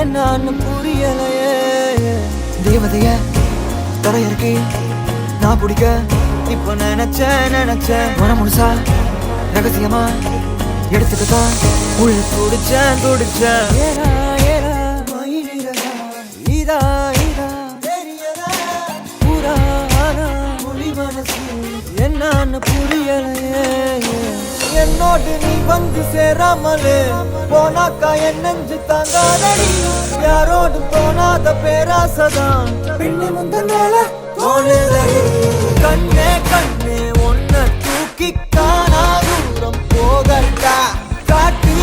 என்னான்னு புரியலையே. தேவதைய தரையிறக்கி நான் பிடிக்க இப்ப நினைச்சேன் மனம் முழுசா ரகசியமா எடுத்துக்கத்தான் உள்ள துடிச்சேன். ஏரா ஏரா மயிலிறதா இதா இதா தெரியதா புறா ஆனா மொழி மனசு என்னான்னு புரியலையே. என்னோடு நீ வந்து சேராமலே போனாக்கா என் நெஞ்சு தாங்காதடி. யாரோடு தோணாத பேராசதான் பின்னி முந்த மேல தோணுதடி. கண்ணே கண்ணே ஒன்ன தூக்கி காணா தூரம் போகட்டா காட்டி